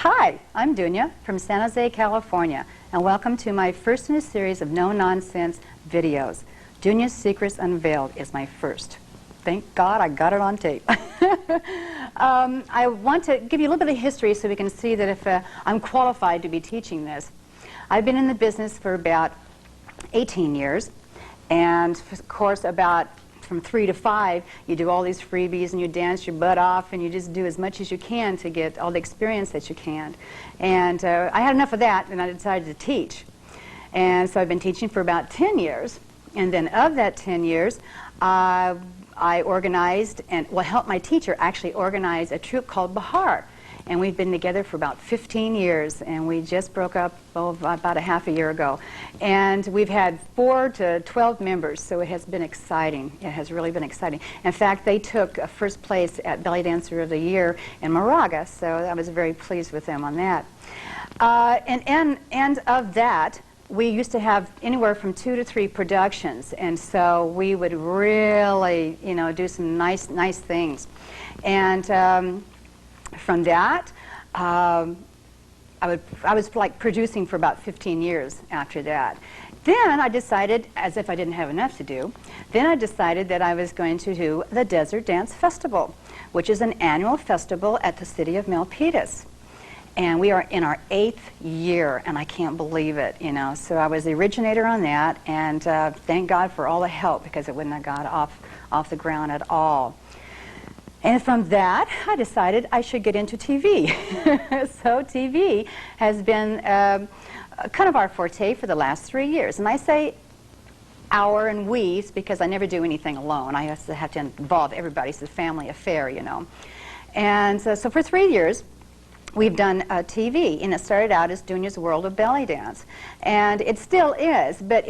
Hi, I'm Dunia from San Jose, California, and welcome to my first in a series of no-nonsense videos. Dunia's Secrets Unveiled is my first. Thank God I got it on tape. I want to give you a little bit of history so we can see that if I'm qualified to be teaching this. I've been in the business for about 18 years, and of course about from 3 to 5, you do all these freebies and you dance your butt off and you just do as much as you can to get all the experience that you can. And I had enough of that and I decided to teach. And so I've been teaching for about 10 years. And then of that 10 years, I organized and helped my teacher actually organize a troupe called Bahar. And we've been together for about 15 years, and we just broke up about a half a year ago. And we've had 4 to 12 members, so it has been exciting. It has really been exciting. In fact, they took first place at Belly Dancer of the Year in Moraga, so I was very pleased with them on that. And of that, we used to have anywhere from 2 to 3 productions, and so we would really, do some nice things. And from that, I was like producing for about 15 years after that. Then I decided, as if I didn't have enough to do, then I decided that I was going to do the Desert Dance Festival, which is an annual festival at the city of Milpitas. And we are in our 8th year, and I can't believe it, So I was the originator on that, and thank God for all the help, because it wouldn't have got off the ground at all. And from that, I decided I should get into TV. So TV has been kind of our forte for the last 3 years. And I say our and we's because I never do anything alone. I have to involve everybody. It's a family affair, And so for 3 years, we've done TV, and it started out as Dunia's World of Belly Dance. And it still is, but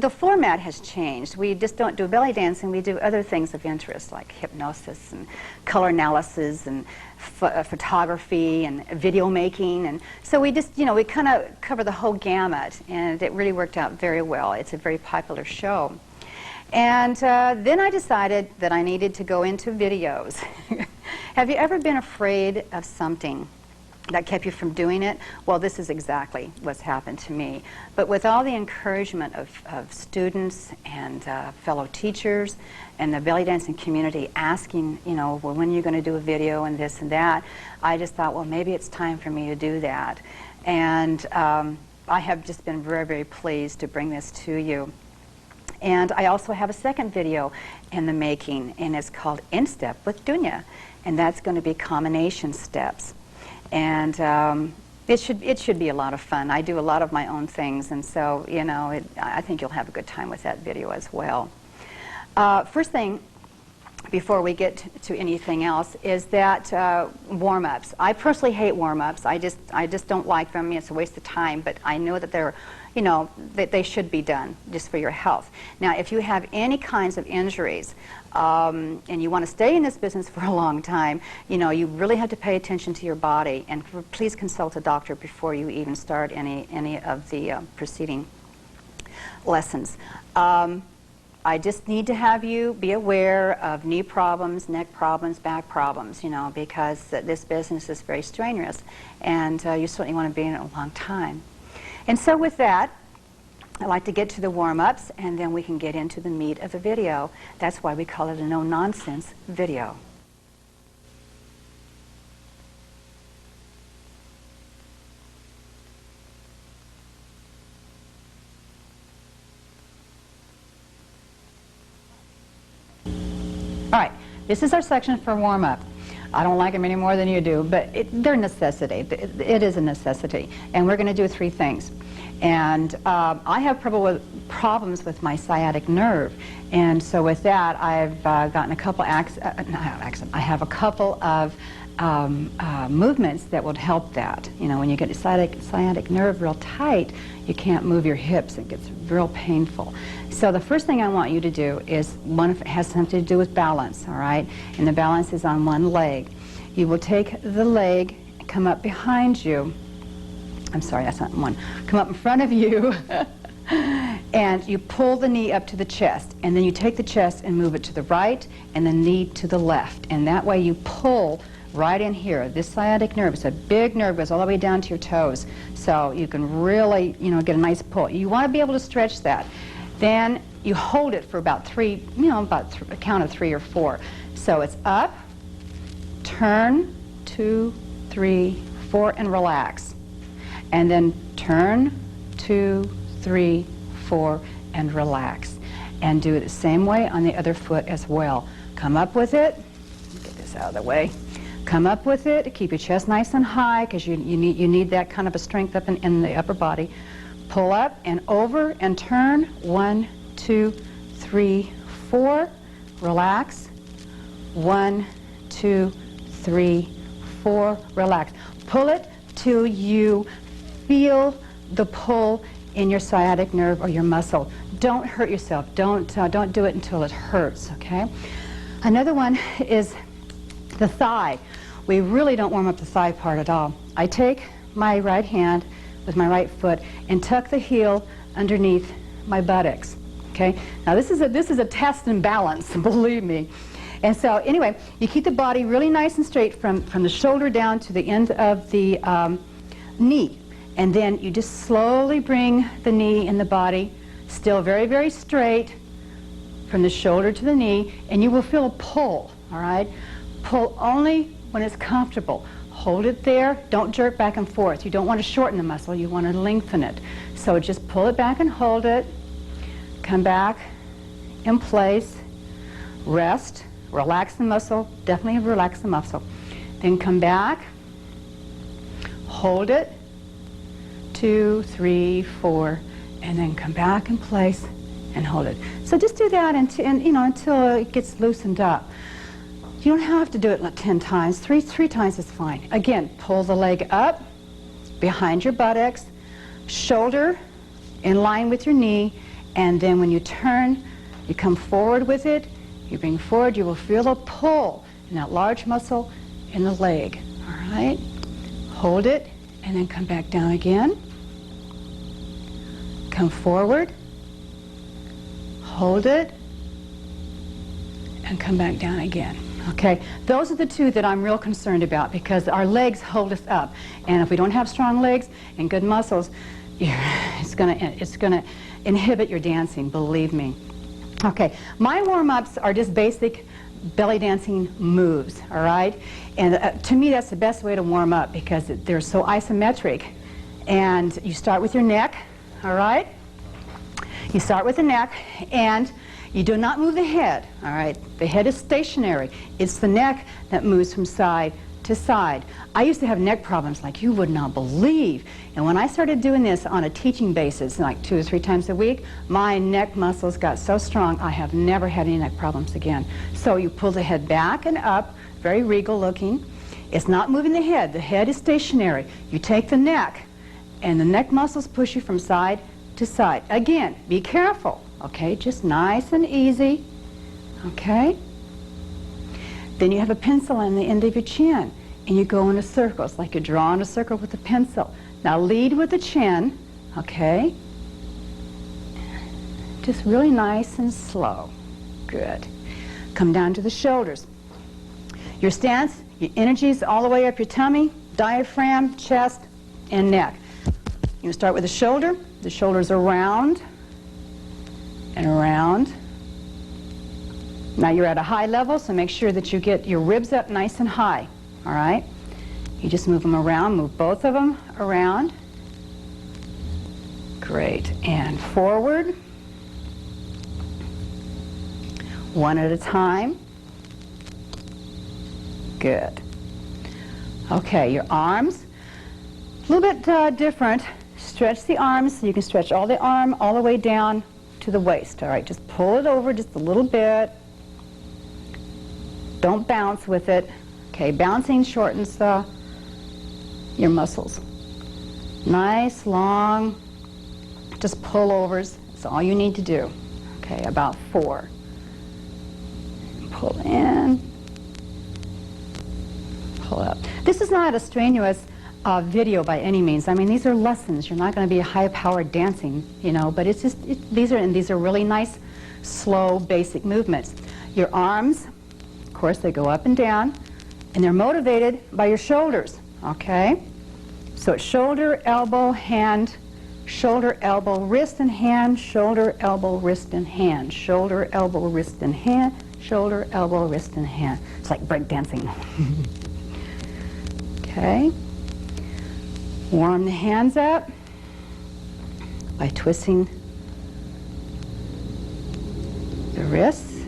the format has changed. We just don't do belly dancing, we do other things of interest, like hypnosis and color analysis and photography and video making. And so we just, we kind of cover the whole gamut, and it really worked out very well. It's a very popular show. And then I decided that I needed to go into videos. Have you ever been afraid of something that kept you from doing it? Well, this is exactly what's happened to me. But with all the encouragement of students and fellow teachers and the belly dancing community asking, well, when are you going to do a video and this and that, I just thought, well, maybe it's time for me to do that. And I have just been very, very pleased to bring this to you. And I also have a second video in the making, and it's called In Step with Dunia. And that's going to be combination steps. And it should be a lot of fun. I do a lot of my own things, and so, I think you'll have a good time with that video as well. First thing, before we get to anything else, is that warm-ups. I personally hate warm-ups. I just don't like them. It's a waste of time, but I know that they're, that they should be done just for your health. Now, if you have any kinds of injuries, and you want to stay in this business for a long time, you really have to pay attention to your body, and please consult a doctor before you even start any of the preceding lessons. I just need to have you be aware of knee problems, neck problems, back problems, because this business is very strenuous, and you certainly want to be in it a long time. And so with that, I like to get to the warm-ups, and then we can get into the meat of the video. That's why we call it a no-nonsense video. All right, this is our section for warm-up. I don't like them any more than you do, but they're a necessity. It is a necessity. And we're going to do 3 things. And I have problems with my sciatic nerve. And so with that, I've gotten a couple I have a couple of movements that would help that. You know, when you get sciatic nerve real tight, you can't move your hips. It gets real painful. So the first thing I want you to do is, one has something to do with balance, all right? And the balance is on one leg. You will take the leg, come up behind you. I'm sorry, that's not one. Come up in front of you, and you pull the knee up to the chest. And then you take the chest and move it to the right, and the knee to the left. And that way you pull right in here. This sciatic nerve, it's a big nerve, goes all the way down to your toes. So you can really, you know, get a nice pull. You want to be able to stretch that. Then you hold it for about 3, you know, a count of 3 or 4. So it's up, turn, 2, 3, 4, and relax. And then turn, 2, 3, 4, and relax. And do it the same way on the other foot as well. Come up with it. Get this out of the way. Come up with it. Keep your chest nice and high, because you need that kind of a strength up in the upper body. Pull up and over and turn. 1, 2, 3, 4. Relax. 1, 2, 3, 4. Relax. Pull it till you feel the pull in your sciatic nerve or your muscle. Don't hurt yourself. Don't do it until it hurts, okay? Another one is the thigh. We really don't warm up the thigh part at all. I take my right hand with my right foot and tuck the heel underneath my buttocks, okay? Now this is a test and balance, believe me. And so anyway, you keep the body really nice and straight from the shoulder down to the end of the knee. And then you just slowly bring the knee and the body still very, very straight from the shoulder to the knee, and you will feel a pull, all right? Pull only when it's comfortable. Hold it there. Don't jerk back and forth. You don't want to shorten the muscle. You want to lengthen it. So just pull it back and hold it. Come back in place. Rest. Relax the muscle. Definitely relax the muscle. Then come back. Hold it. 2, 3, 4, and then come back in place and hold it. So just do that until it gets loosened up. You don't have to do it like 10 times. Three times is fine. Again, pull the leg up behind your buttocks, shoulder in line with your knee, and then when you turn, you come forward with it. You bring forward, you will feel a pull in that large muscle in the leg. All right? Hold it, and then come back down again. Come forward, hold it, and come back down again. Okay, those are the 2 that I'm real concerned about, because our legs hold us up, and if we don't have strong legs and good muscles, it's gonna inhibit your dancing, believe me. Okay, my warm-ups are just basic belly dancing moves, all right? And to me, that's the best way to warm up, because they're so isometric. And you start with your neck, all right? You start with the neck, and you do not move the head, all right? The head is stationary. It's the neck that moves from side to side. I used to have neck problems like you would not believe. And when I started doing this on a teaching basis, like 2 or 3 times a week, my neck muscles got so strong, I have never had any neck problems again. So you pull the head back and up, very regal looking. It's not moving the head. The head is stationary. You take the neck, and the neck muscles push you from side to side. Again, be careful, okay? Just nice and easy, okay? Then you have a pencil on the end of your chin, and you go into circles, like you're drawing a circle with a pencil. Now lead with the chin, okay? Just really nice and slow. Good. Come down to the shoulders. Your stance, your energy is all the way up your tummy, diaphragm, chest, and neck. You start with the shoulder. The shoulders are round. and around. Now you're at a high level, so make sure that you get your ribs up nice and high, all right? You just move them around, move both of them around. Great, and forward. One at a time. Good. Okay, your arms, a little bit different. Stretch the arms, so you can stretch all the arm all the way down to the waist. All right, just pull it over just a little bit. Don't bounce with it. Okay, bouncing shortens your muscles. Nice, long, just pullovers. That's all you need to do. Okay, about 4. Pull in, pull up. This is not a strenuous video by any means. I mean, these are lessons. You're not going to be high-powered dancing, you know, but it's just, these are really nice, slow, basic movements. Your arms, of course, they go up and down, and they're motivated by your shoulders, okay? So it's shoulder, elbow, hand, shoulder, elbow, wrist, and hand, shoulder, elbow, wrist, and hand, shoulder, elbow, wrist, and hand, shoulder, elbow, wrist, and hand. It's like break dancing. Okay. Warm the hands up by twisting the wrists.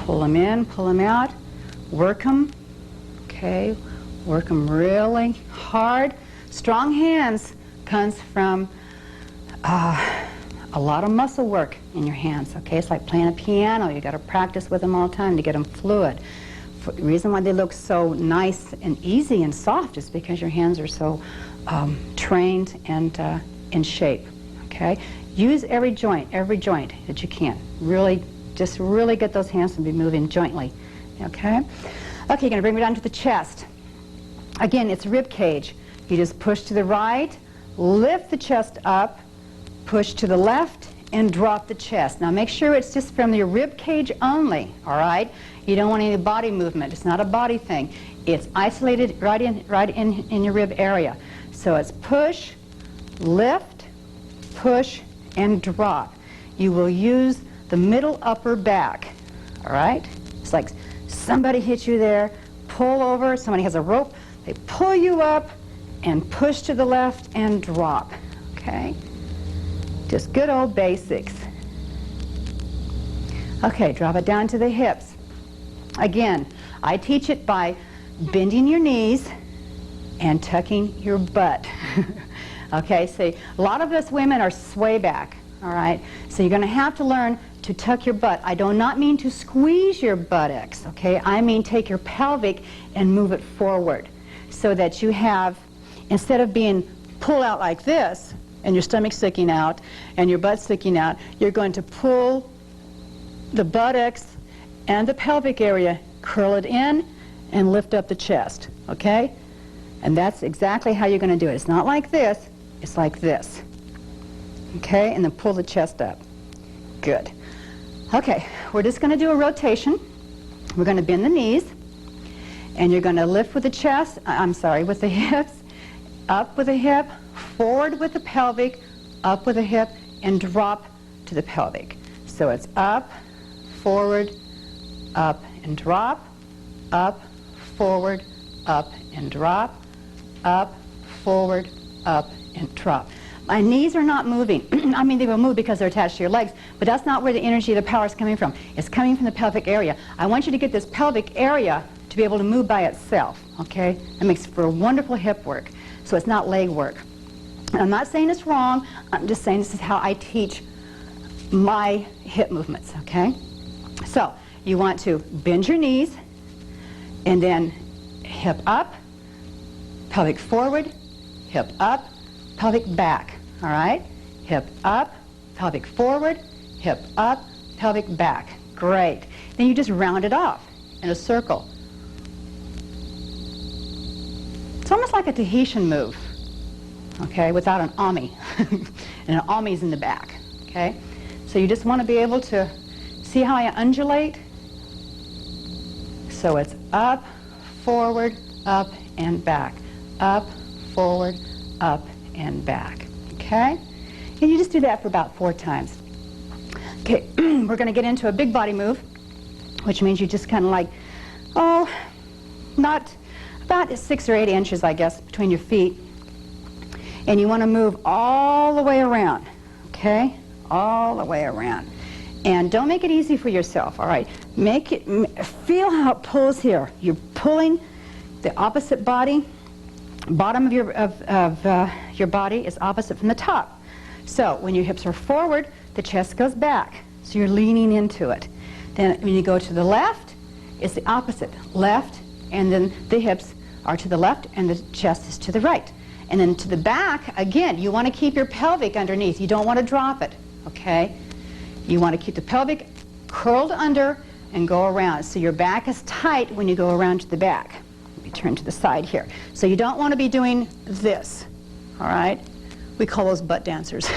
Pull them in, pull them out. Work them. Okay. Work them really hard. Strong hands comes from a lot of muscle work in your hands. Okay, it's like playing a piano. You got to practice with them all the time to get them fluid. The reason why they look so nice and easy and soft is because your hands are so trained and in shape. Okay, use every joint that you can. Really, just really get those hands to be moving jointly. Okay, you're going to bring it down to the chest. Again, it's rib cage. You just push to the right, lift the chest up, push to the left, and drop the chest. Now make sure it's just from your rib cage only, all right? You don't want any body movement. It's not a body thing. It's isolated right in your rib area. So it's push, lift, push, and drop. You will use the middle upper back, all right? It's like somebody hit you there, pull over, somebody has a rope, they pull you up, and push to the left and drop, okay? Just good old basics. Okay, drop it down to the hips. Again, I teach it by bending your knees and tucking your butt. Okay, see, a lot of us women are sway back, all right? So you're going to have to learn to tuck your butt. I do not mean to squeeze your buttocks, okay? I mean take your pelvic and move it forward so that you have, instead of being pulled out like this, and your stomach sticking out, and your butt sticking out, you're going to pull the buttocks and the pelvic area, curl it in, and lift up the chest, okay? And that's exactly how you're going to do it. It's not like this, it's like this. Okay, and then pull the chest up. Good. Okay, we're just going to do a rotation. We're going to bend the knees, and you're going to lift with the chest, with the hips, up with the hip, forward with the pelvic, up with the hip, and drop to the pelvic. So it's up, forward, up, and drop, up, forward, up, and drop, up, forward, up, and drop. My knees are not moving. I mean, they will move because they're attached to your legs, but that's not where the energy of the power is coming from. It's coming from the pelvic area. I want you to get this pelvic area to be able to move by itself, okay? That makes for wonderful hip work, so it's not leg work. I'm not saying it's wrong, I'm just saying this is how I teach my hip movements, okay? So, you want to bend your knees, and then hip up, pelvic forward, hip up, pelvic back, all right? Hip up, pelvic forward, hip up, pelvic back. Great. Then you just round it off in a circle. It's almost like a Tahitian move, okay, without an ami. And an ami's in the back, okay? So you just want to be able to see how I undulate? So it's up, forward, up, and back. Up, forward, up, and back. Okay? And you just do that for about 4 times. Okay, we're going to get into a big body move, which means you just kind of like, oh, not about 6 or 8 inches, I guess, between your feet. And you want to move all the way around, okay? All the way around. And don't make it easy for yourself, all right? Make it, feel how it pulls here. You're pulling the opposite body. Bottom of your body is opposite from the top. So when your hips are forward, the chest goes back. So you're leaning into it. Then when you go to the left, it's the opposite. Left, and then the hips are to the left, and the chest is to the right. And then to the back, again, you want to keep your pelvic underneath. You don't want to drop it, okay? You want to keep the pelvic curled under and go around. So your back is tight when you go around to the back. Let me turn to the side here. So you don't want to be doing this, all right? We call those butt dancers.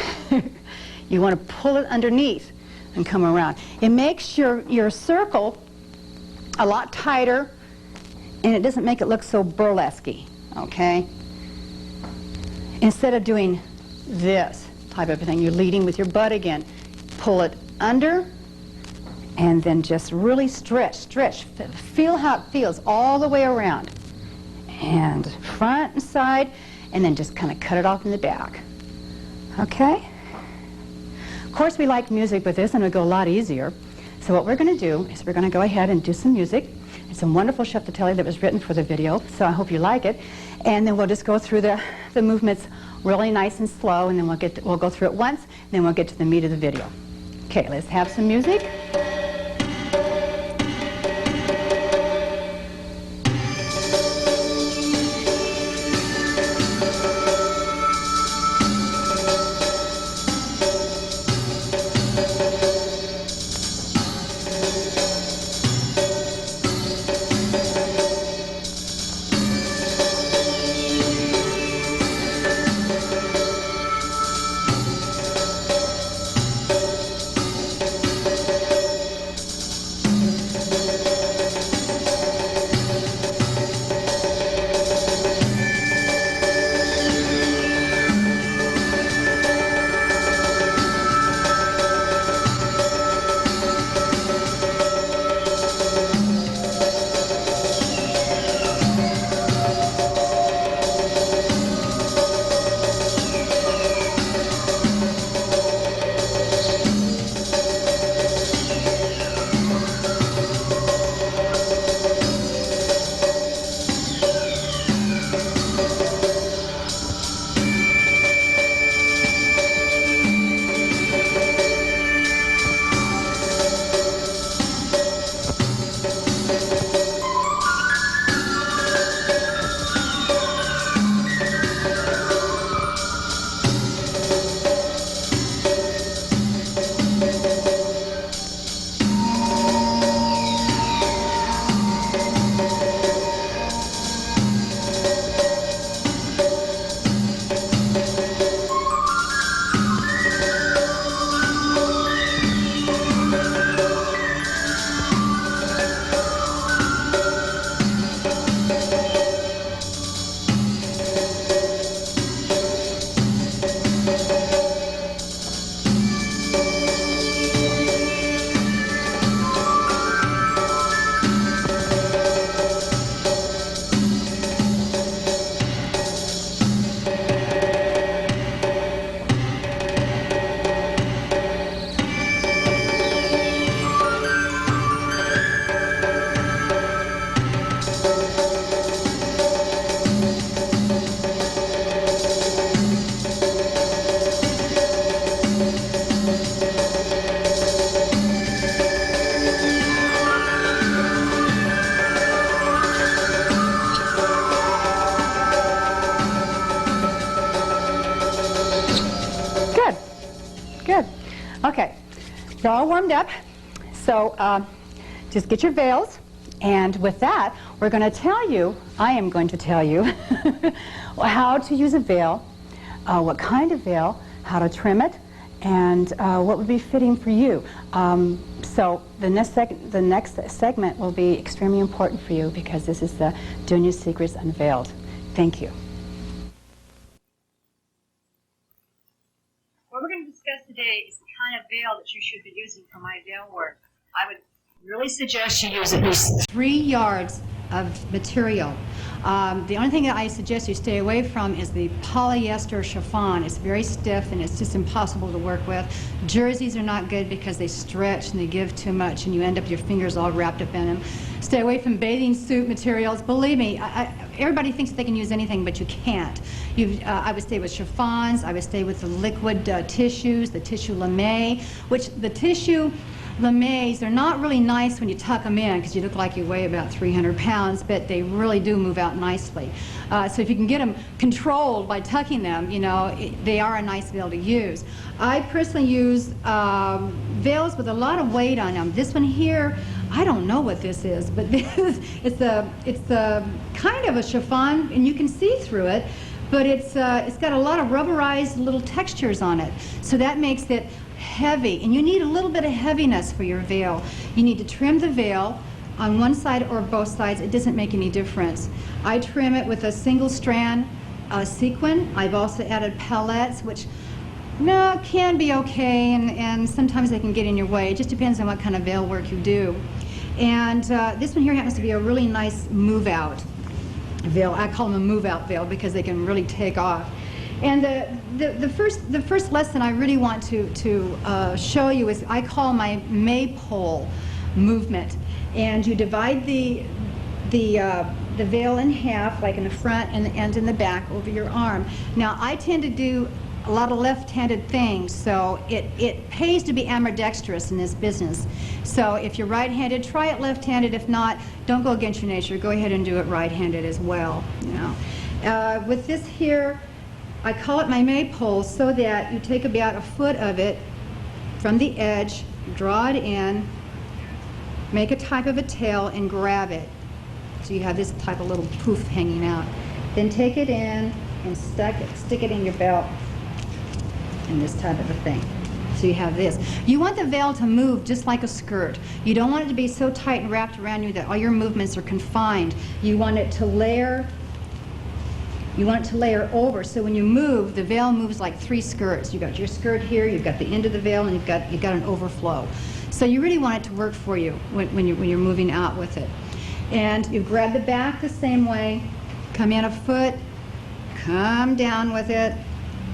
You want to pull it underneath and come around. It makes your circle a lot tighter, and it doesn't make it look so burlesque-y, okay? Instead of doing this type of thing, you're leading with your butt again. Pull it under, and then just really stretch. Feel how it feels all the way around. And front and side, and then just kind of cut it off in the back. Okay? Of course, we like music with this, and it'll go a lot easier. So what we're going to do is we're going to go ahead and do some music. It's some wonderful cheftatelier that was written for the video, so I hope you like it. And then we'll just go through the movements really nice and slow, and then we'll go through it once, and then we'll get to the meat of the video. Okay, let's have some music. Okay, they're all warmed up, so just get your veils, and with that, we're going to tell you, I am going to tell you, how to use a veil, what kind of veil, how to trim it, and what would be fitting for you. So the next segment will be extremely important for you because this is the Dunia Secrets Unveiled. Thank you. What we're going to discuss today is the kind of veil that you should you've been using for my veil work, I would really suggest you use at least 3 yards of material. The only thing that I suggest you stay away from is the polyester chiffon. It's very stiff and it's just impossible to work with. Jerseys are not good because they stretch and they give too much and you end up your fingers all wrapped up in them. Stay away from bathing suit materials. Believe me, everybody thinks they can use anything, but you can't. I would stay with chiffons. I would stay with the liquid tissues, the tissue lame, which the tissue lames are not really nice when you tuck them in because you look like you weigh about 300 pounds, but they really do move out nicely. So if you can get them controlled by tucking them, you know, they are a nice veil to use. I personally use veils with a lot of weight on them. This one here, I don't know what this is, but it's a kind of a chiffon, and you can see through it, but it's got a lot of rubberized little textures on it, so that makes it heavy, and you need a little bit of heaviness for your veil. You need to trim the veil on one side or both sides. It doesn't make any difference. I trim it with a single strand sequin. I've also added pellets, which can be okay, and sometimes they can get in your way. It just depends on what kind of veil work you do. And this one here happens to be a really nice move-out veil. I call them a move-out veil because they can really take off. And the first lesson I really want to show you is I call my Maypole movement. And you divide the veil in half, like in the front and in the back over your arm. Now I tend to do a lot of left-handed things, so it pays to be ambidextrous in this business. So if you're right-handed, try it left-handed. If not, don't go against your nature. Go ahead and do it right-handed as well. You know, with this here, I call it my Maypole so that you take about a foot of it from the edge, draw it in, make a type of a tail, and grab it. So you have this type of little poof hanging out. Then take it in and stick it in your belt in this type of a thing. So you have this. You want the veil to move just like a skirt. You don't want it to be so tight and wrapped around you that all your movements are confined. You want it to layer. You want it to layer over, so when you move, the veil moves like 3 skirts. You've got your skirt here, you've got the end of the veil, and you've got an overflow. So you really want it to work for you when you're moving out with it. And you grab the back the same way, come in a foot, come down with it,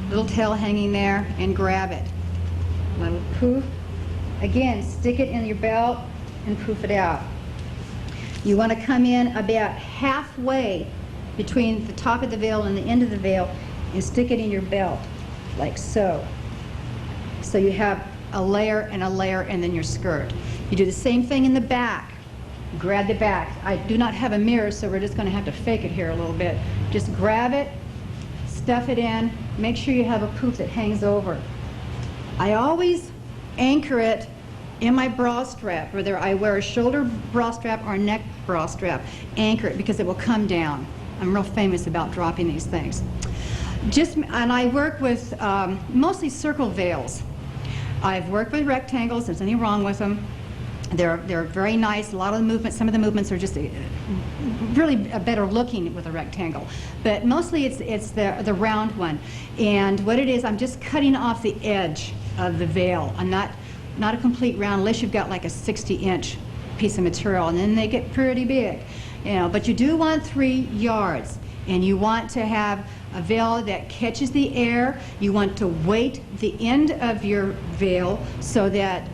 little tail hanging there, and grab it. Little poof. Again, stick it in your belt and poof it out. You want to come in about halfway between the top of the veil and the end of the veil and stick it in your belt, like so. So you have a layer and then your skirt. You do the same thing in the back. Grab the back. I do not have a mirror, so we're just going to have to fake it here a little bit. Just grab it, stuff it in, make sure you have a poof that hangs over. I always anchor it in my bra strap, whether I wear a shoulder bra strap or a neck bra strap. Anchor it because it will come down. I'm real famous about dropping these things. And I work with mostly circle veils. I've worked with rectangles. There's nothing wrong with them. They're very nice. A lot of the movements, some of the movements are just really better looking with a rectangle. But mostly it's the round one. And what it is, I'm just cutting off the edge of the veil. I'm not a complete round unless you've got like a 60-inch piece of material, and then they get pretty big. You know, but you do want 3 yards, and you want to have a veil that catches the air. You want to weight the end of your veil so that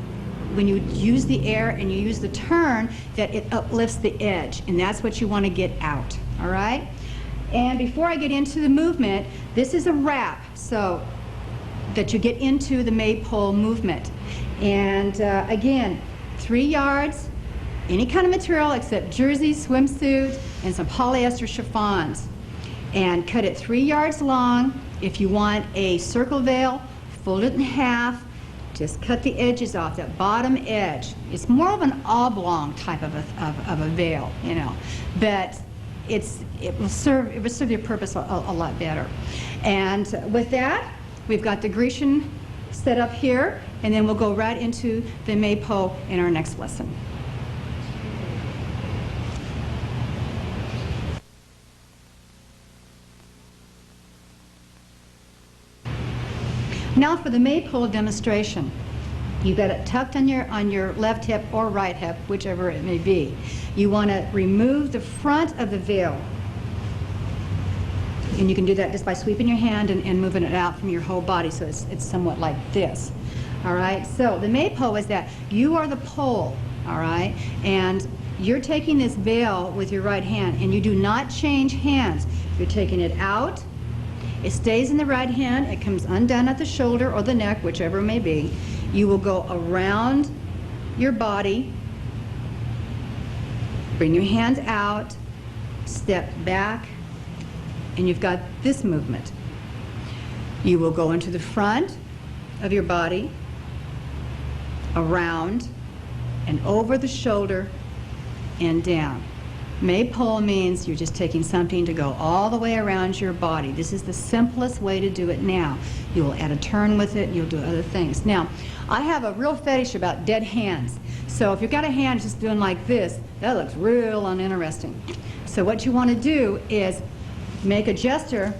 when you use the air and you use the turn, that it uplifts the edge, and that's what you want to get out, all right? And before I get into the movement, this is a wrap, so that you get into the Maypole movement. And again, 3 yards, any kind of material except jersey, swimsuit, and some polyester chiffons. And cut it 3 yards long. If you want a circle veil, fold it in half. Just cut the edges off, that bottom edge. It's more of an oblong type of a veil, you know. But it will serve your purpose a lot better. And with that, we've got the Grecian set up here, and then we'll go right into the Maypole in our next lesson. Now for the Maypole demonstration. You've got it tucked on your left hip or right hip, whichever it may be. You want to remove the front of the veil. And you can do that just by sweeping your hand and moving it out from your whole body, so it's somewhat like this. All right, so the Maypole is that you are the pole, all right, and you're taking this veil with your right hand, and you do not change hands. You're taking it out, it stays in the right hand, it comes undone at the shoulder or the neck, whichever it may be. You will go around your body, bring your hand out, step back, and you've got this movement. You will go into the front of your body, around, and over the shoulder, and down. Maypole means you're just taking something to go all the way around your body. This is the simplest way to do it now. You will add a turn with it, you'll do other things. Now, I have a real fetish about dead hands. So if you've got a hand just doing like this, that looks real uninteresting. So what you want to do is make a gesture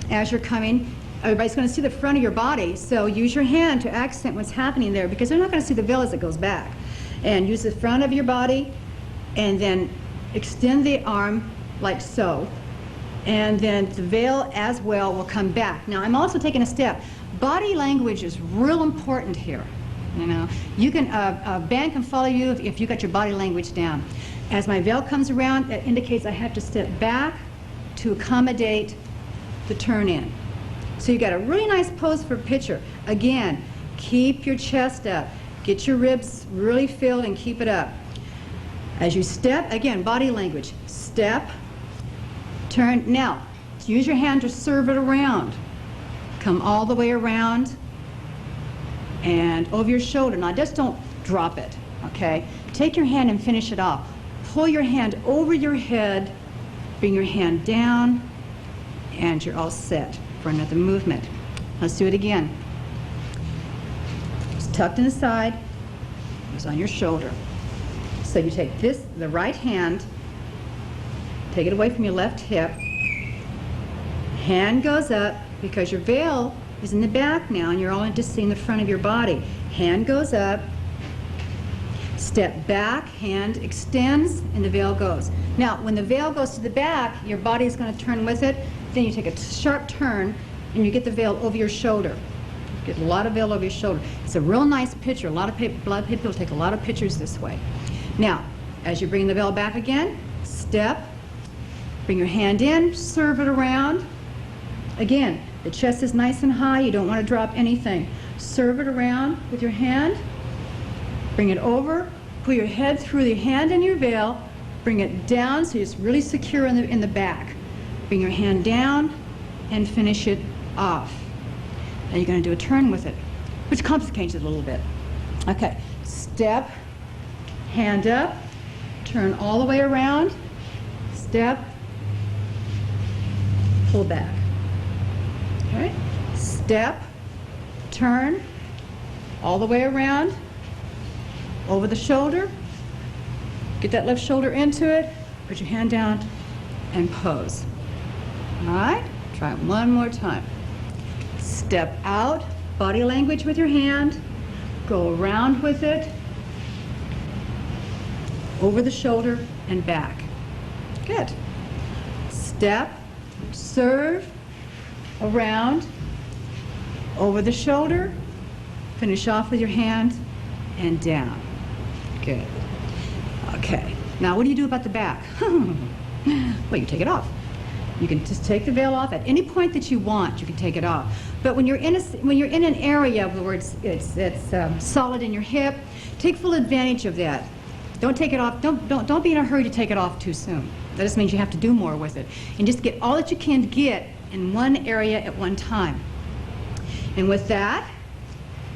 as you're coming. Everybody's going to see the front of your body, so use your hand to accent what's happening there, because they're not going to see the veil as it goes back. And use the front of your body, and then extend the arm like so, and then the veil as well will come back. Now, I'm also taking a step. Body language is real important here. You know, you can a band can follow you if you got your body language down. As my veil comes around, that indicates I have to step back to accommodate the turn in. So you got a really nice pose for a picture. Again, keep your chest up, get your ribs really filled, and keep it up. As you step, again, body language, step, turn. Now, use your hand to serve it around. Come all the way around and over your shoulder. Now, just don't drop it, okay? Take your hand and finish it off. Pull your hand over your head, bring your hand down, and you're all set for another movement. Let's do it again. It's tucked in the side, it's on your shoulder. So you take this, the right hand, take it away from your left hip, hand goes up, because your veil is in the back now and you're only just seeing the front of your body. Hand goes up, step back, hand extends, and the veil goes. Now, when the veil goes to the back, your body is going to turn with it, then you take a sharp turn and you get the veil over your shoulder. Get a lot of veil over your shoulder. It's a real nice picture. A lot of people take a lot of pictures this way. Now, as you bring the veil back again, step, bring your hand in, serve it around. Again, the chest is nice and high, you don't want to drop anything. Serve it around with your hand, bring it over, pull your head through the hand and your veil, bring it down so it's really secure in the back. Bring your hand down and finish it off. Now you're going to do a turn with it, which complicates it a little bit. Okay, step, hand up, turn all the way around, step, pull back. All right, step, turn, all the way around, over the shoulder, get that left shoulder into it, put your hand down, and pose. All right, try it one more time. Step out, body language with your hand, go around with it, over the shoulder and back. Good. Step, serve, around, over the shoulder, finish off with your hand, and down. Good. Okay. Now what do you do about the back? Well, you take it off. You can just take the veil off at any point that you want. You can take it off. But when you're in an area where it's solid in your hip, take full advantage of that. Don't take it off. Don't be in a hurry to take it off too soon. That just means you have to do more with it, and just get all that you can get in one area at one time. And with that,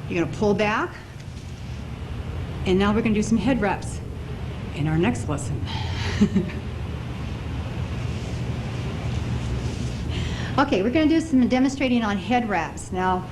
you're going to pull back, and now we're going to do some head wraps in our next lesson. Okay, we're going to do some demonstrating on head wraps. Now,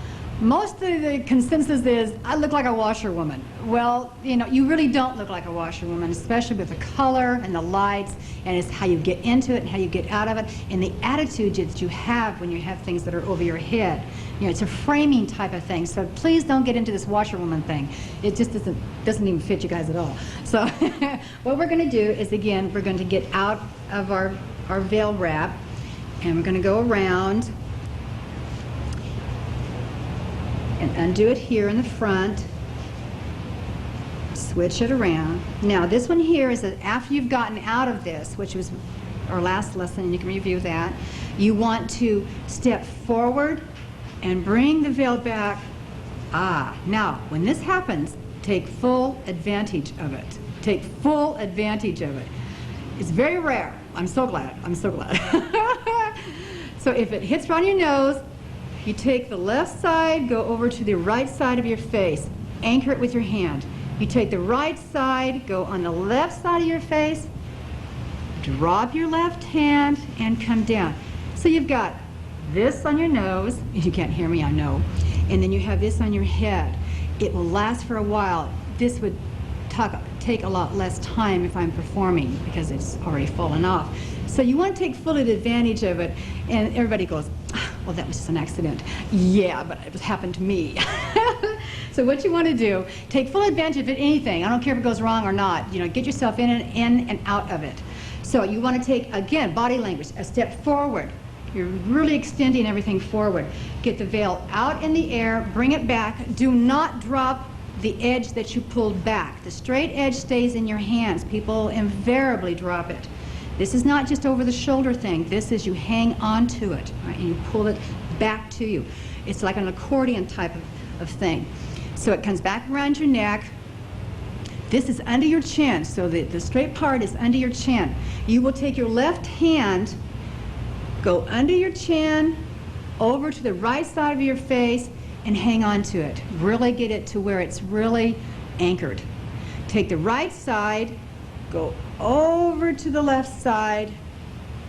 Most of the consensus is, I look like a washerwoman. Well, you know, you really don't look like a washerwoman, especially with the color and the lights, and it's how you get into it and how you get out of it, and the attitude that you have when you have things that are over your head. You know, it's a framing type of thing, so please don't get into this washerwoman thing. It just doesn't even fit you guys at all. So what we're going to do is, again, we're going to get out of our veil wrap, and we're going to go around and undo it here in the front, switch it around. Now this one here is that after you've gotten out of this, which was our last lesson, and you can review that, you want to step forward and bring the veil back. Now when this happens, take full advantage of it. Take full advantage of it. It's very rare. I'm so glad. I'm so glad. So if it hits right on your nose, you take the left side, go over to the right side of your face, anchor it with your hand. You take the right side, go on the left side of your face, drop your left hand, and come down. So you've got this on your nose, you can't hear me, I know, and then you have this on your head. It will last for a while. This would take a lot less time if I'm performing because it's already fallen off. So you want to take full advantage of it, and everybody goes, well, that was just an accident. Yeah, but it happened to me. So what you want to do, take full advantage of anything. I don't care if it goes wrong or not. You know, get yourself in and out of it. So you want to take, again, body language, a step forward. You're really extending everything forward. Get the veil out in the air, bring it back. Do not drop the edge that you pulled back. The straight edge stays in your hands. People invariably drop it. This is not just over the shoulder thing. This is you hang on to it, right, and you pull it back to you. It's like an accordion type of thing. So it comes back around your neck. This is under your chin, so the straight part is under your chin. You will take your left hand, go under your chin, over to the right side of your face, and hang on to it. Really get it to where it's really anchored. Take the right side, go over to the left side,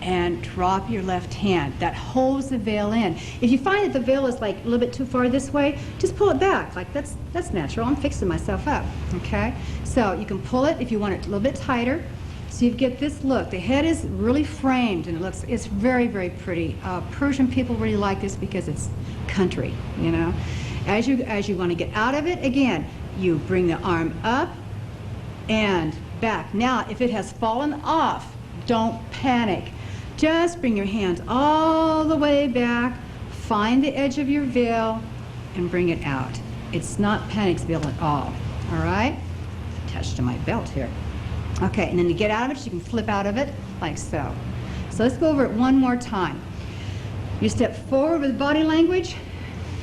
and drop your left hand. That holds the veil in. If you find that the veil is like a little bit too far this way, just pull it back. Like that's natural. I'm fixing myself up. Okay? So you can pull it if you want it a little bit tighter. So you get this look. The head is really framed, and it's very, very pretty. Persian people really like this because it's country, you know. As you want to get out of it, again, you bring the arm up and back. Now, if it has fallen off, don't panic. Just bring your hands all the way back, find the edge of your veil, and bring it out. It's not panic veil at all. All right? Attached to my belt here. Okay, and then to get out of it, you can flip out of it like so. So let's go over it one more time. You step forward with body language,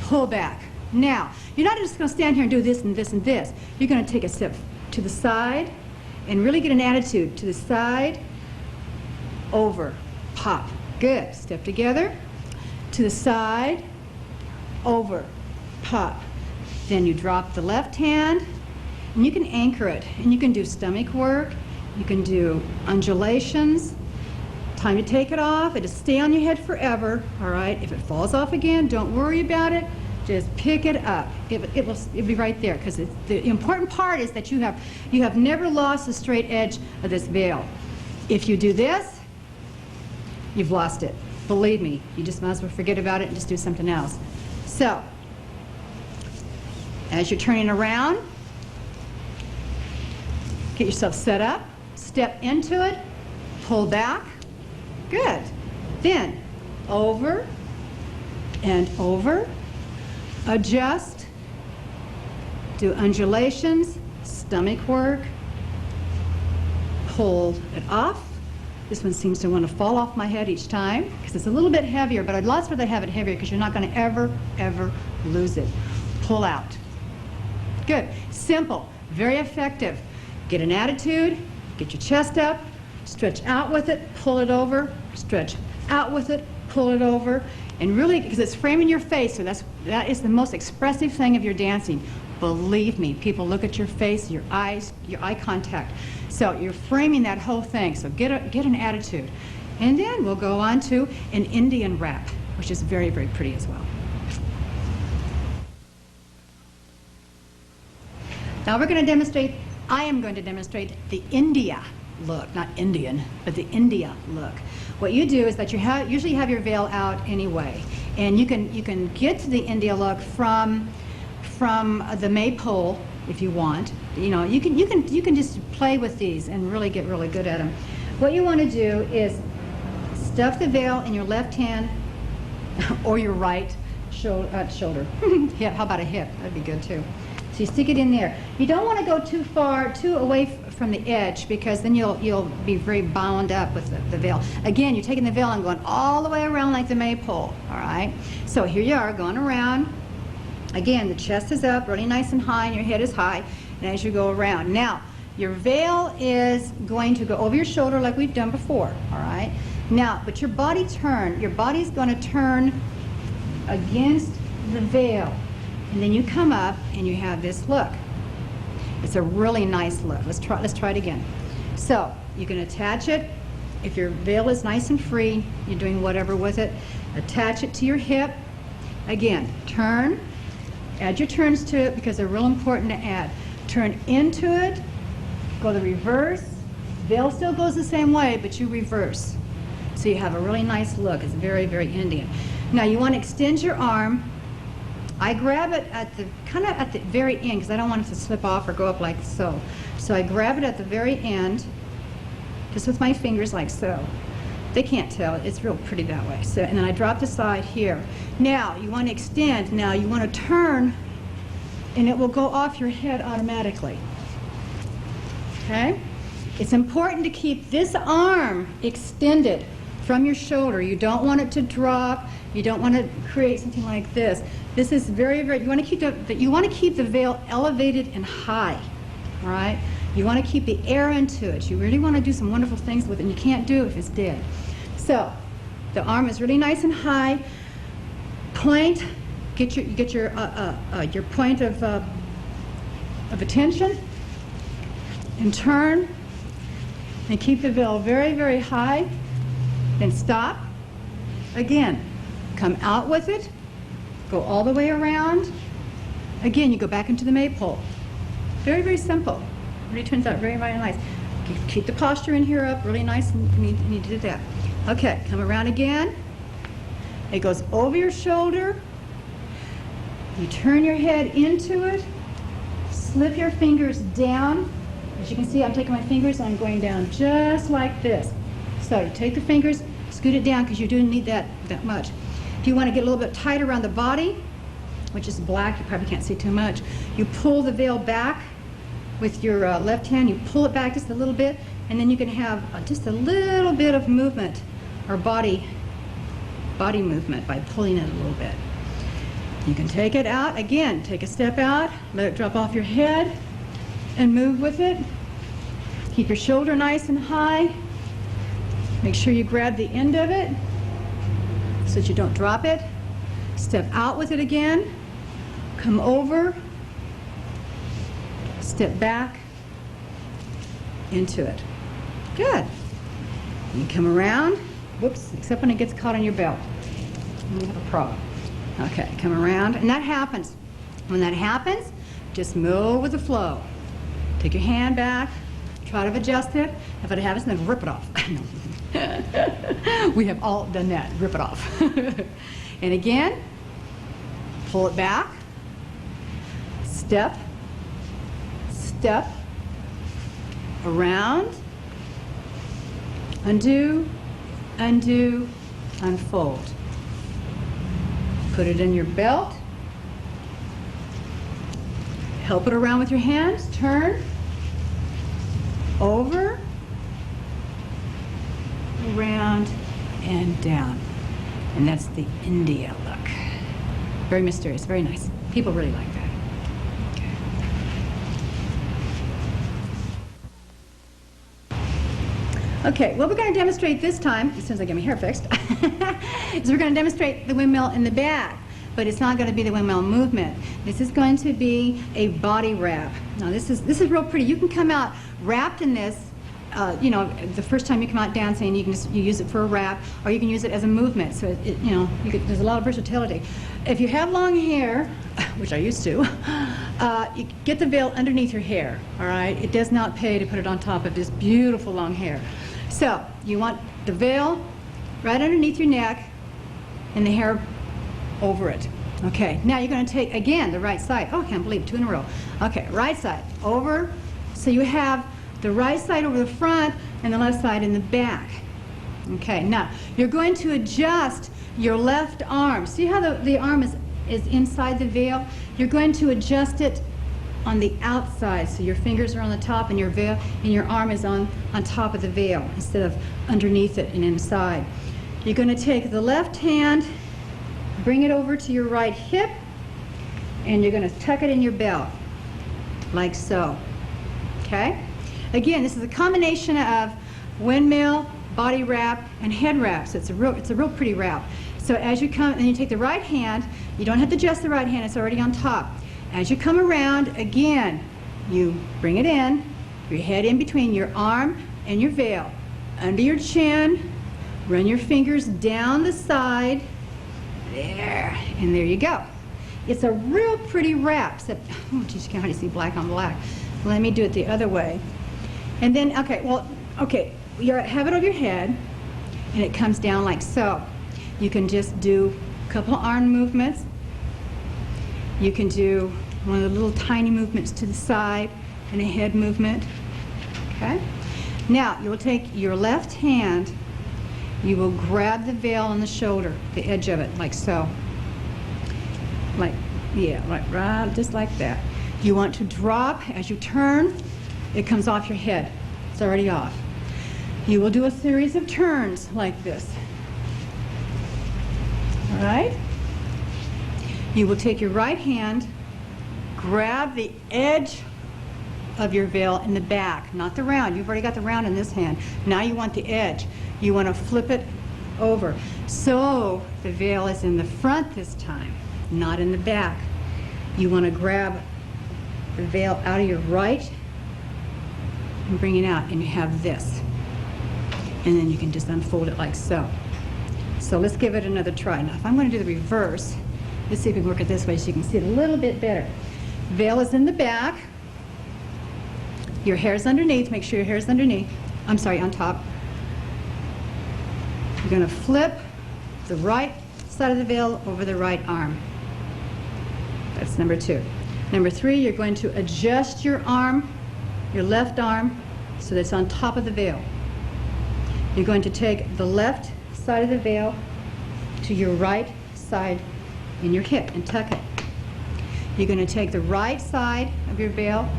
pull back. Now, you're not just going to stand here and do this and this and this. You're going to take a step to the side and really get an attitude. To the side, over, pop. Good. Step together. To the side, over, pop. Then you drop the left hand, and you can anchor it. And you can do stomach work. You can do undulations. Time to take it off. It'll stay on your head forever. All right. If it falls off again, don't worry about it. Just pick it up. It'll be right there, because the important part is that you have never lost the straight edge of this veil. If you do this, you've lost it. Believe me, you just might as well forget about it and just do something else. So, as you're turning around, get yourself set up, step into it, pull back. Good. Then, over and over. Adjust, do undulations, stomach work, pull it off. This one seems to want to fall off my head each time because it's a little bit heavier, but I'd lots rather have it heavier because you're not going to ever lose it. Pull out. Good. Simple. Very effective. Get an attitude, get your chest up, stretch out with it, pull it over, stretch out with it, pull it over. And really, because it's framing your face, so that is the most expressive thing of your dancing. Believe me, people look at your face, your eyes, your eye contact. So you're framing that whole thing. So get an attitude. And then we'll go on to an Indian wrap, which is very, very pretty as well. Now we're going to demonstrate, I am going to demonstrate the India look, not Indian, but the India look. What you do is that you usually have your veil out anyway, and you can get to the India look from the Maypole if you want. You know, you can just play with these and really get really good at them. What you want to do is stuff the veil in your left hand or your right shoulder. Hip, how about a hip? That'd be good too. So you stick it in there. You don't want to go too away from the edge, because then you'll be very bound up with the veil. Again, you're taking the veil and going all the way around like the Maypole, all right? So here you are going around. Again, the chest is up, really nice and high, and your head is high, and as you go around. Now, your veil is going to go over your shoulder like we've done before, all right? Now, but your body's going to turn against the veil, and then you come up and you have this look. It's a really nice look. Let's try it again. So you can attach it. If your veil is nice and free, you're doing whatever with it. Attach it to your hip. Again, turn. Add your turns to it because they're real important to add. Turn into it. Go the reverse. Veil still goes the same way, but you reverse. So you have a really nice look. It's very, very Indian. Now you want to extend your arm. I grab it kind of at the very end because I don't want it to slip off or go up like so. So I grab it at the very end, just with my fingers like so. They can't tell, it's real pretty that way. So, and then I drop the side here. Now you want to extend. Now you want to turn, and it will go off your head automatically. Okay? It's important to keep this arm extended from your shoulder. You don't want it to drop. You don't want to create something like this. This is very, very, you want to keep the veil elevated and high, all right? You want to keep the air into it. You really want to do some wonderful things with it, and you can't do it if it's dead. So, the arm is really nice and high. Point, get your point of attention, and turn, and keep the veil very, very high. Then stop. Again, come out with it. Go all the way around. Again, you go back into the Maypole. Very, very simple. Really turns out very, very nice. Keep the posture in here up, really nice, and you need to do that. Okay, come around again. It goes over your shoulder. You turn your head into it. Slip your fingers down. As you can see, I'm taking my fingers and I'm going down just like this. So you take the fingers, scoot it down because you do need that much. If you want to get a little bit tight around the body, which is black, you probably can't see too much, you pull the veil back with your left hand, you pull it back just a little bit, and then you can have just a little bit of movement, or body movement, by pulling it a little bit. You can take it out, again, take a step out, let it drop off your head, and move with it. Keep your shoulder nice and high. Make sure you grab the end of it so that you don't drop it. Step out with it again. Come over. Step back into it. Good. You come around. Whoops, except when it gets caught on your belt. You have a problem. Okay, come around. And that happens. When that happens, just move with the flow. Take your hand back. Try to adjust it. If it happens, then rip it off. We have all done that. Rip it off. And again, pull it back. Step. Step. Around. Undo. Undo. Unfold. Put it in your belt. Help it around with your hands. Turn. Over. Around and down. And that's the India look. Very mysterious, very nice. People really like that. Okay, what we're going to demonstrate this time, as soon as I get my hair fixed, is we're going to demonstrate the windmill in the back. But it's not going to be the windmill movement. This is going to be a body wrap. Now this is real pretty. You can come out wrapped in this you know, the first time you come out dancing, you use it for a wrap, or you can use it as a movement. So you know, there's a lot of versatility. If you have long hair, which I used to, you get the veil underneath your hair. All right, it does not pay to put it on top of this beautiful long hair. So you want the veil right underneath your neck, and the hair over it. Okay, now you're going to take, again, the right side. Oh, I can't believe it, 2 in a row. Okay, right side, over. So you have the right side over the front and the left side in the back. Okay, now you're going to adjust your left arm. See how the arm is inside the veil? You're going to adjust it on the outside. So your fingers are on the top and your veil and your arm is on top of the veil instead of underneath it and inside. You're going to take the left hand, bring it over to your right hip, and you're going to tuck it in your belt, like so. Okay? Again, this is a combination of windmill, body wrap, and head wrap. So it's a real pretty wrap. So as you come, and you take the right hand, you don't have to adjust the right hand, it's already on top. As you come around, again, you bring it in, your head in between your arm and your veil, under your chin, run your fingers down the side, there, and there you go. It's a real pretty wrap, except, oh geez, you can hardly see black on black. Let me do it the other way. And then, okay, you have it over your head, and it comes down like so. You can just do a couple arm movements. You can do one of the little tiny movements to the side and a head movement. Okay? Now, you will take your left hand, you will grab the veil on the shoulder, the edge of it, like so. Like, yeah, right, just like that. You want to drop, as you turn, it comes off your head. It's already off. You will do a series of turns like this. All right? You will take your right hand, grab the edge of your veil in the back, not the round. You've already got the round in this hand. Now you want the edge. You want to flip it over. So the veil is in the front this time, not in the back. You want to grab the veil out of your right and bring it out, and you have this. And then you can just unfold it like so. So let's give it another try. Now, if I'm going to do the reverse, let's see if we can work it this way so you can see it a little bit better. Veil is in the back. Your hair's underneath. Make sure your hair's underneath. I'm sorry, on top. You're going to flip the right side of the veil over the right arm. That's number 2. Number 3, you're going to adjust your arm, your left arm, so that it's on top of the veil. You're going to take the left side of the veil to your right side in your hip and tuck it. You're going to take the right side of your veil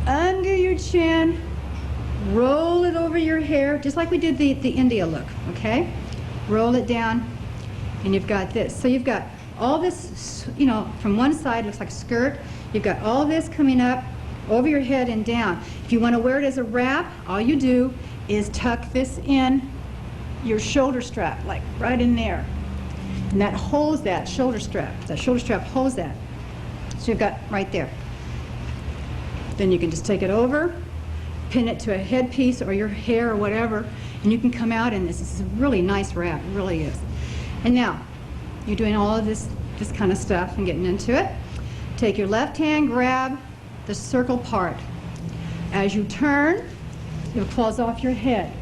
under your chin, roll it over your hair, just like we did the India look, okay? Roll it down, and you've got this. So you've got all this, you know, from one side, looks like a skirt. You've got all this coming up over your head and down. If you want to wear it as a wrap, all you do is tuck this in your shoulder strap, like right in there. And that holds that shoulder strap. That shoulder strap holds that. So you've got right there. Then you can just take it over, pin it to a headpiece or your hair or whatever, and you can come out in this. This is a really nice wrap, it really is. And now, you're doing all of this kind of stuff and getting into it. Take your left hand, grab the circle part. As you turn, it'll close off your head.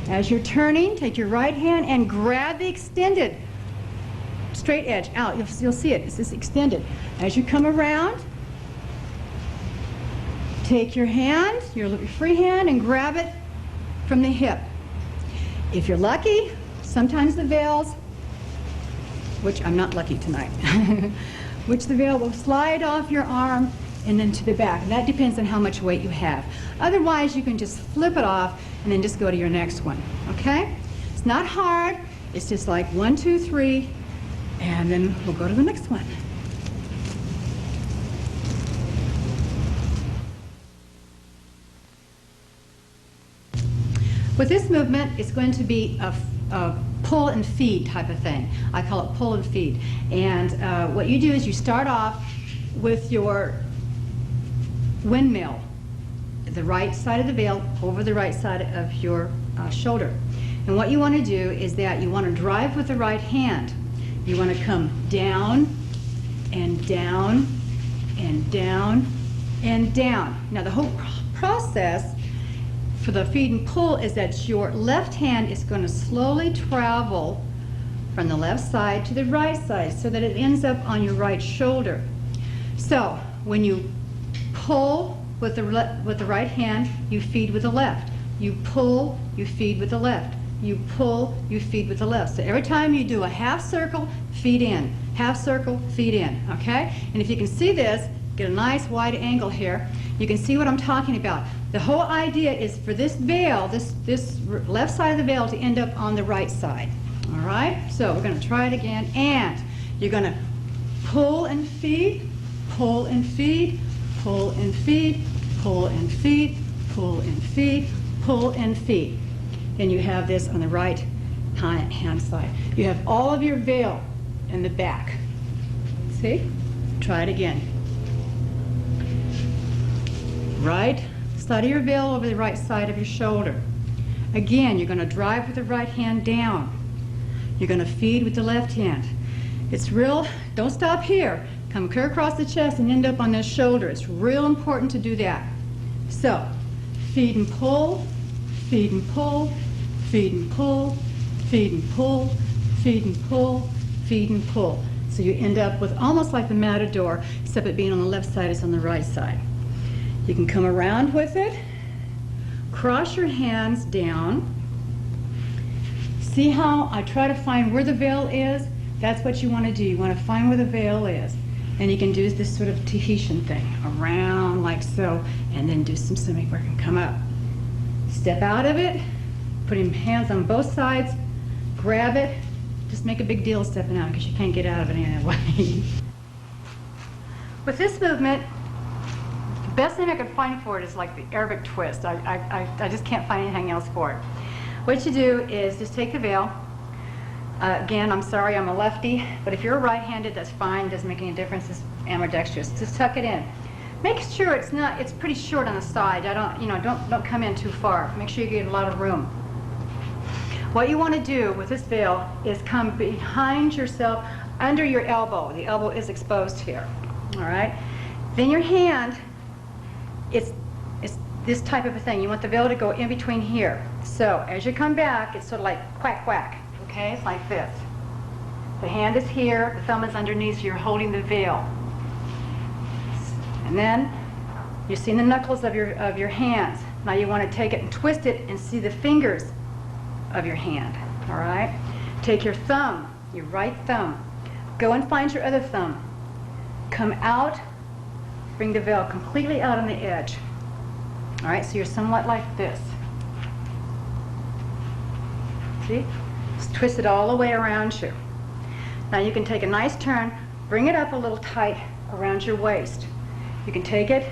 As you're turning, take your right hand and grab the extended straight edge out. You'll see it. It's this extended. As you come around, take your hand, your free hand, and grab it from the hip. If you're lucky, sometimes the veils, which I'm not lucky tonight, which the veil will slide off your arm and then to the back. And that depends on how much weight you have. Otherwise, you can just flip it off and then just go to your next one, okay? It's not hard. It's just like 1, 2, 3, and then we'll go to the next one. With this movement, it's going to be a pull and feed type of thing. I call it pull and feed. And what you do is you start off with your windmill. the right side of the veil over the right side of your shoulder. And what you want to do is that you want to drive with the right hand. You want to come down and down and down and down. Now the whole process for the feed and pull is that your left hand is going to slowly travel from the left side to the right side so that it ends up on your right shoulder. So when you pull with the right hand, you feed with the left. You pull, you feed with the left. You pull, you feed with the left. So every time you do a half circle, feed in. Half circle, feed in, okay? And if you can see this, get a nice wide angle here, you can see what I'm talking about. The whole idea is for this veil, this left side of the veil to end up on the right side. All right? So we're going to try it again. And you're going to pull and feed, pull and feed, pull and feed, pull and feed, pull and feed, pull and feed. Then you have this on the right hand side. You have all of your veil in the back. See? Try it again. Right side of your veil over the right side of your shoulder. Again, you're going to drive with the right hand down. You're going to feed with the left hand. It's real, don't stop here. Come clear across the chest and end up on the shoulder. It's real important to do that. So, feed and pull, feed and pull, feed and pull, feed and pull, feed and pull, feed and pull. So you end up with almost like the matador, except it being on the left side is on the right side. You can come around with it, cross your hands down. See how I try to find where the veil is? That's what you want to do. You want to find where the veil is. And you can do this sort of Tahitian thing, around like so, and then do some swimming work and come up. Step out of it, put your hands on both sides, grab it, just make a big deal of stepping out because you can't get out of it any other way. With this movement, the best thing I could find for it is like the Arabic twist. I just can't find anything else for it. What you do is just take the veil. Again, I'm sorry, I'm a lefty, but if you're right-handed, that's fine. Doesn't make any difference. It's ambidextrous. Just tuck it in. Make sure it's pretty short on the side. Don't come in too far. Make sure you get a lot of room. What you want to do with this veil is come behind yourself, under your elbow. The elbow is exposed here. All right. Then your hand, it's this type of a thing. You want the veil to go in between here. So as you come back, it's sort of like quack quack. Okay, it's like this. The hand is here, the thumb is underneath, so you're holding the veil. And then you're seeing the knuckles of your hands. Now you want to take it and twist it and see the fingers of your hand. All right? Take your thumb, your right thumb. Go and find your other thumb. Come out, bring the veil completely out on the edge. All right, so you're somewhat like this. See? Just twist it all the way around you. Now you can take a nice turn, bring it up a little tight around your waist. You can take it,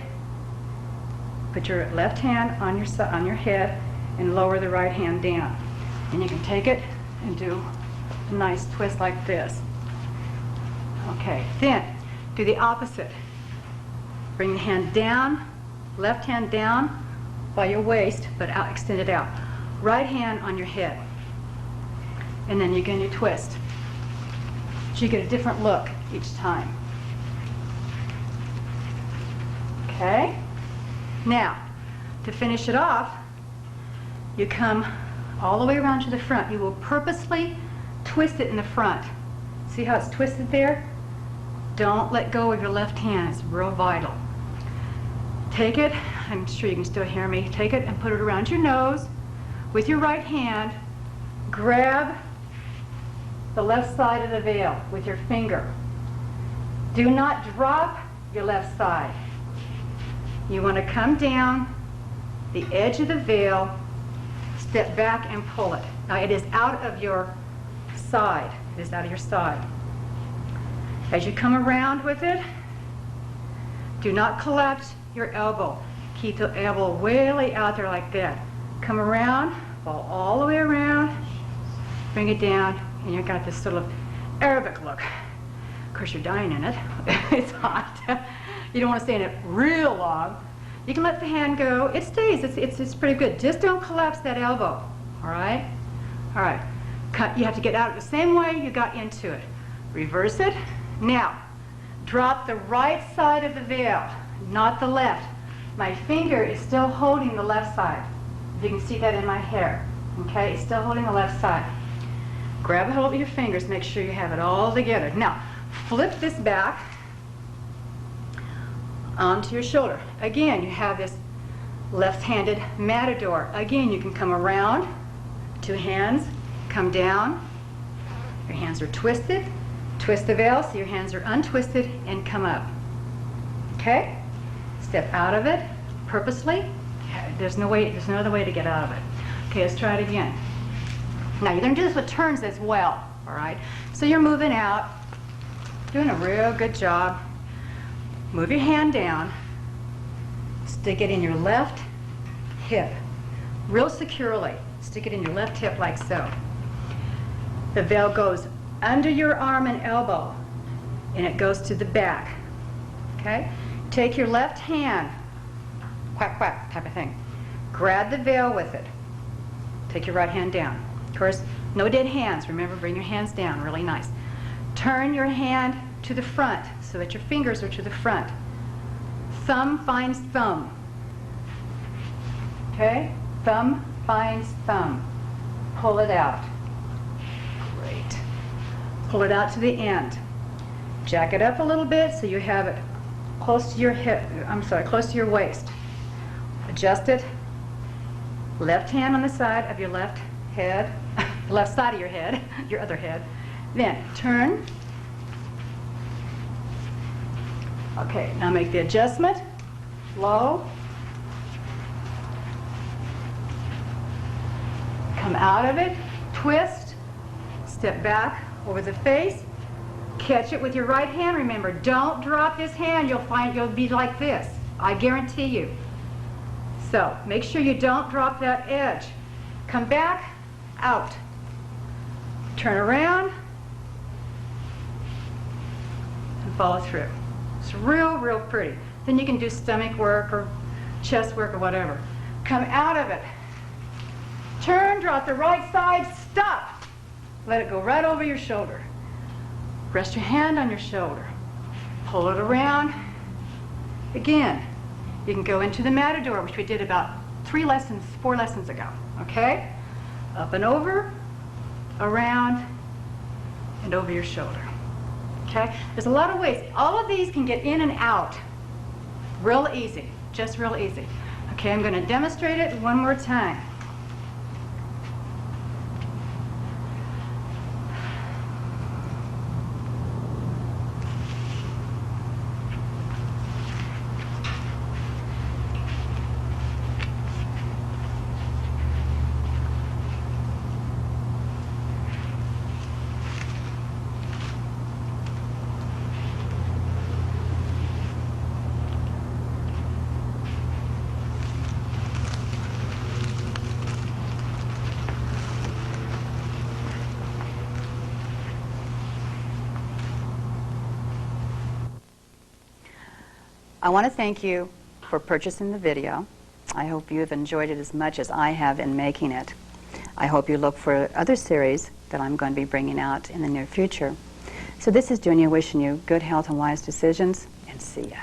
put your left hand on your head, and lower the right hand down. And you can take it and do a nice twist like this. Okay, then do the opposite. Bring the hand down, left hand down by your waist, but out, extend it out. Right hand on your head. And then you're going to twist. So you get a different look each time. Okay? Now, to finish it off, you come all the way around to the front. You will purposely twist it in the front. See how it's twisted there? Don't let go of your left hand. It's real vital. Take it, I'm sure you can still hear me, take it and put it around your nose with your right hand. Grab the left side of the veil with your finger. Do not drop your left side. You want to come down the edge of the veil, step back and pull it. Now it is out of your side. It is out of your side. As you come around with it, do not collapse your elbow. Keep the elbow way out there like that. Come around, fall all the way around, bring it down, and you've got this sort of Arabic look. Of course, you're dying in it. It's hot. You don't want to stay in it real long, You can let the hand go. It stays. It's pretty good. Just don't collapse that elbow. All right? All right. Cut. You have to get out the same way you got into it. Reverse it. Now, drop the right side of the veil, not the left. My finger is still holding the left side. You can see that in my hair. Okay? It's still holding the left side. Grab a hold of your fingers. Make sure you have it all together. Now, flip this back onto your shoulder. Again, you have this left-handed matador. Again, you can come around, two hands, come down. Your hands are twisted. Twist the veil so your hands are untwisted and come up. Okay? Step out of it purposely. There's no other way to get out of it. Okay, let's try it again. Now you're going to do this with turns as well, all right? So you're moving out, doing a real good job. Move your hand down, stick it in your left hip, real securely. Stick it in your left hip like so. The veil goes under your arm and elbow, and it goes to the back, okay? Take your left hand, quack, quack type of thing. Grab the veil with it. Take your right hand down. Of course, no dead hands. Remember, bring your hands down, really nice. Turn your hand to the front so that your fingers are to the front. Thumb finds thumb. Okay? Thumb finds thumb. Pull it out. Great. Pull it out to the end. Jack it up a little bit so you have it close to your hip, close to your waist. Adjust it. Left hand on the side of your left head, left side of your head, your other head. Then turn. Okay, now make the adjustment. Low. Come out of it. Twist. Step back over the face. Catch it with your right hand. Remember, don't drop this hand. You'll find you'll be like this. I guarantee you. So make sure you don't drop that edge. Come back, out. Turn around, and follow through. It's real, real pretty. Then you can do stomach work or chest work or whatever. Come out of it. Turn, drop the right side, stop. Let it go right over your shoulder. Rest your hand on your shoulder. Pull it around. Again, you can go into the matador, which we did about 4 lessons ago. Okay? Up and over, around, and over your shoulder. Okay? There's a lot of ways. All of these can get in and out. Real easy. Just real easy. Okay, I'm going to demonstrate it one more time. I want to thank you for purchasing the video. I hope you have enjoyed it as much as I have in making it. I hope you look for other series that I'm going to be bringing out in the near future. So this is Dunia wishing you good health and wise decisions, and see ya.